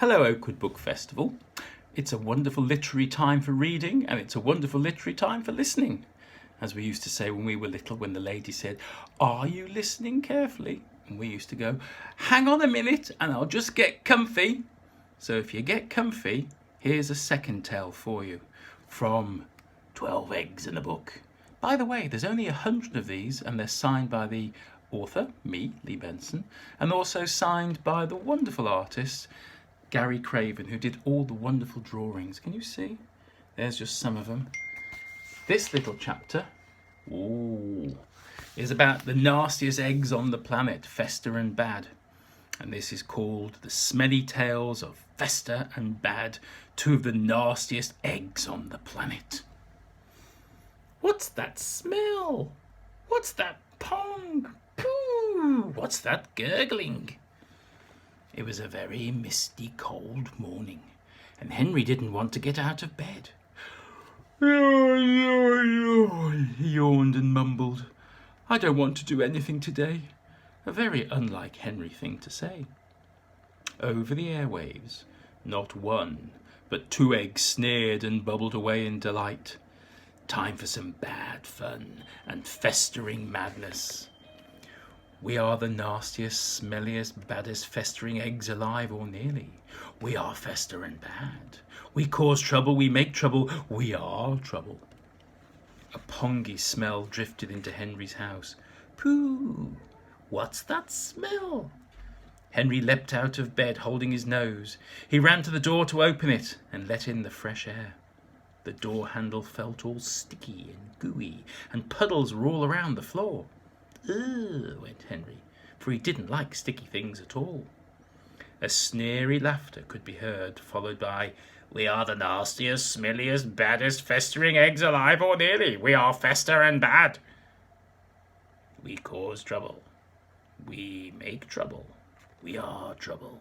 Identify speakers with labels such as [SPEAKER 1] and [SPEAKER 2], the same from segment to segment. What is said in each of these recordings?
[SPEAKER 1] Hello, Oakwood Book Festival. It's a wonderful literary time for reading, and it's a wonderful literary time for listening. As we used to say when we were little, when the lady said, "Are you listening carefully?" And we used to go, "Hang on a minute and I'll just get comfy." So if you get comfy, here's a second tale for you from 12 Eggs in a Book. By the way, there's only 100 of these, and they're signed by the author, me, Lee Benson, and also signed by the wonderful artist, Gary Craven, who did all the wonderful drawings. Can you see? There's just some of them. This little chapter is about the nastiest eggs on the planet, Fester and Bad. And this is called The Smelly Tales of Fester and Bad, two of the nastiest eggs on the planet. What's that smell? What's that pong? Pooh! What's that gurgling? It was a very misty, cold morning, and Henry didn't want to get out of bed. He yawned and mumbled, "I don't want to do anything today." A very unlike Henry thing to say. Over the airwaves, not one, but 2 eggs sneered and bubbled away in delight. Time for some bad fun and festering madness. We are the nastiest, smelliest, baddest festering eggs alive, or nearly. We are Fester and Bad. We cause trouble, we make trouble, we are trouble. A pongy smell drifted into Henry's house. Pooh! What's that smell? Henry leapt out of bed, holding his nose. He ran to the door to open it and let in the fresh air. The door handle felt all sticky and gooey, and puddles were all around the floor. "Ugh," went Henry, for he didn't like sticky things at all. A sneery laughter could be heard, followed by, "We are the nastiest, smelliest, baddest festering eggs alive, or nearly. We are Fester and Bad. We cause trouble. We make trouble. We are trouble."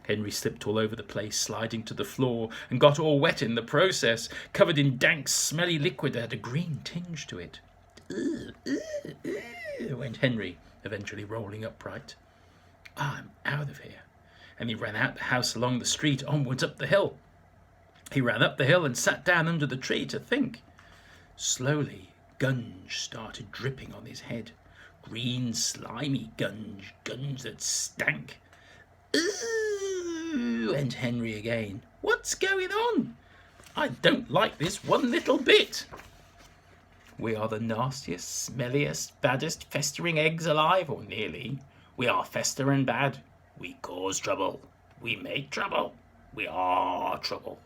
[SPEAKER 1] Henry slipped all over the place, sliding to the floor, and got all wet in the process, covered in dank, smelly liquid that had a green tinge to it. "Ugh, ugh, ugh," went Henry, eventually rolling upright. "I'm out of here." And he ran out the house, along the street, onwards up the hill. He ran up the hill and sat down under the tree to think. Slowly, gunge started dripping on his head. Green, slimy gunge that stank. "Ooh," went Henry again. "What's going on? I don't like this one little bit." We are the nastiest, smelliest, baddest festering eggs alive, or nearly. We are Fester and Bad. We cause trouble. We make trouble. We are trouble.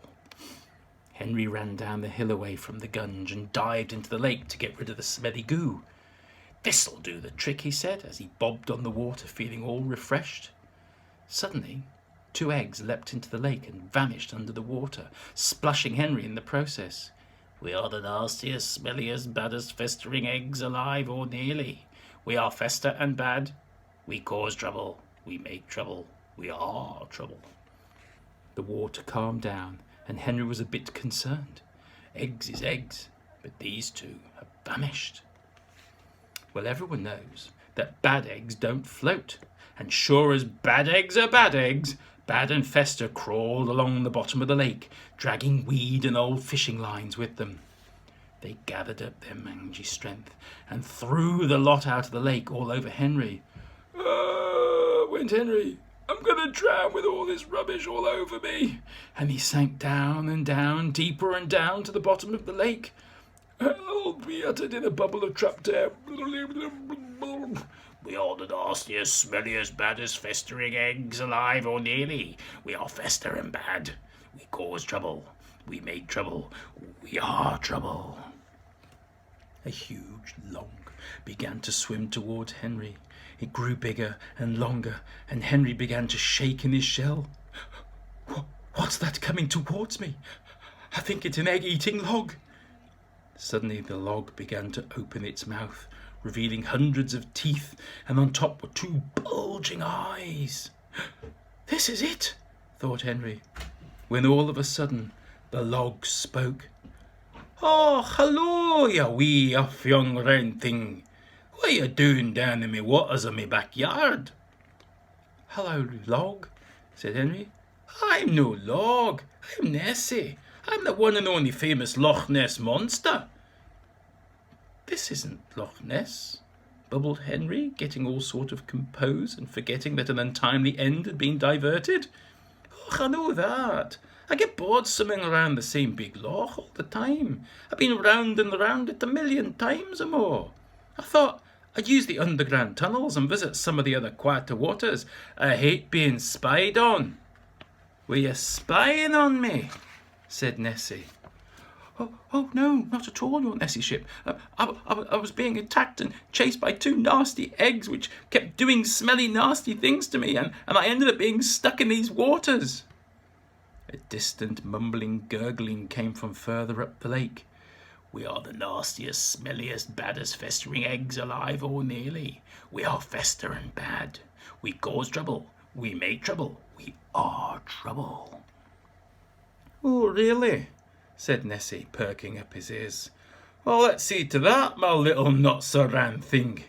[SPEAKER 1] Henry ran down the hill away from the gunge and dived into the lake to get rid of the smelly goo. "This'll do the trick," he said, as he bobbed on the water, feeling all refreshed. Suddenly, 2 eggs leapt into the lake and vanished under the water, splashing Henry in the process. We are the nastiest, smelliest, baddest festering eggs alive, or nearly. We are Fester and Bad. We cause trouble. We make trouble. We are trouble. The water calmed down, and Henry was a bit concerned. Eggs is eggs, but these 2 have vanished. Well, everyone knows that bad eggs don't float, and sure as bad eggs are bad eggs, Bad and Fester crawled along the bottom of the lake, dragging weed and old fishing lines with them. They gathered up their mangy strength and threw the lot out of the lake all over Henry. Went Henry. "I'm going to drown with all this rubbish all over me." And he sank down and down, deeper and down to the bottom of the lake. "Help," he uttered in a bubble of trapped air. We are the nastiest, smelliest, baddest festering eggs alive, or nearly. We are Fester and Bad. We cause trouble. We make trouble. We are trouble. A huge log began to swim towards Henry. It grew bigger and longer, and Henry began to shake in his shell. "What's that coming towards me? I think it's an egg-eating log." Suddenly the log began to open its mouth, revealing hundreds of teeth, and on top were 2 bulging eyes. "This is it," thought Henry, when all of a sudden the log spoke. "Oh, hello, you wee off young round thing. What are you doing down in me waters of me backyard?" "Hello, log," said Henry. I'm no log. I'm Nessie. I'm the one and only famous Loch Ness monster. This isn't Loch Ness, bubbled Henry, getting all sort of composed and forgetting that an untimely end had been diverted. Och, I know that. I get bored swimming around the same big loch all the time. I've been round and round it 1,000,000 times or more. I thought I'd use the underground tunnels and visit some of the other quieter waters. I hate being spied on. Were you spying on me? Said Nessie. Oh no, not at all, your Nessie ship. I was being attacked and chased by 2 nasty eggs which kept doing smelly nasty things to me, and I ended up being stuck in these waters. A distant mumbling gurgling came from further up the lake. We are the nastiest, smelliest, baddest festering eggs alive or nearly. We are fester and bad. We cause trouble. We make trouble. We are trouble. Oh, really? Said Nessie, perking up his ears. Well, let's see to that, my little not-so-ran thing.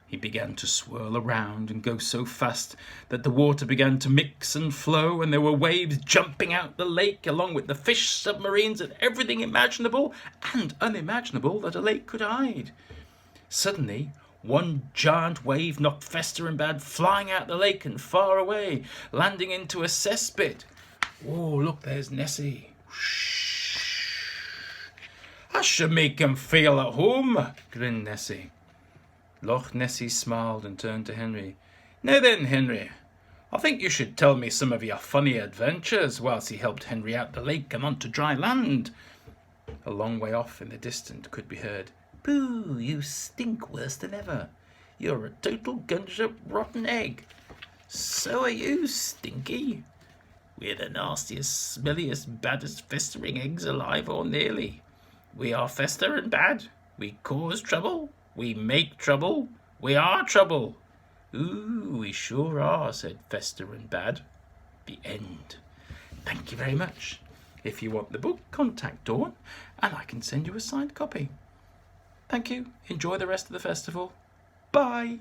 [SPEAKER 1] He began to swirl around and go so fast that the water began to mix and flow, and there were waves jumping out the lake along with the fish, submarines, and everything imaginable and unimaginable that a lake could hide. Suddenly, one giant wave knocked Fester and Bad flying out the lake and far away, landing into a cesspit. Oh, look, there's Nessie. I should make him feel at home, grinned Nessie. Loch Nessie smiled and turned to Henry. Now then, Henry, I think you should tell me some of your funny adventures, whilst he helped Henry out the lake and onto dry land. A long way off in the distance could be heard, Boo, you stink worse than ever. You're a total gunshot rotten egg. So are you, Stinky. We're the nastiest, smelliest, baddest festering eggs alive or nearly. We are fester and bad. We cause trouble. We make trouble. We are trouble. Ooh, we sure are, said Fester and Bad. The end. Thank you very much. If you want the book, contact Dawn and I can send you a signed copy. Thank you. Enjoy the rest of the festival. Bye.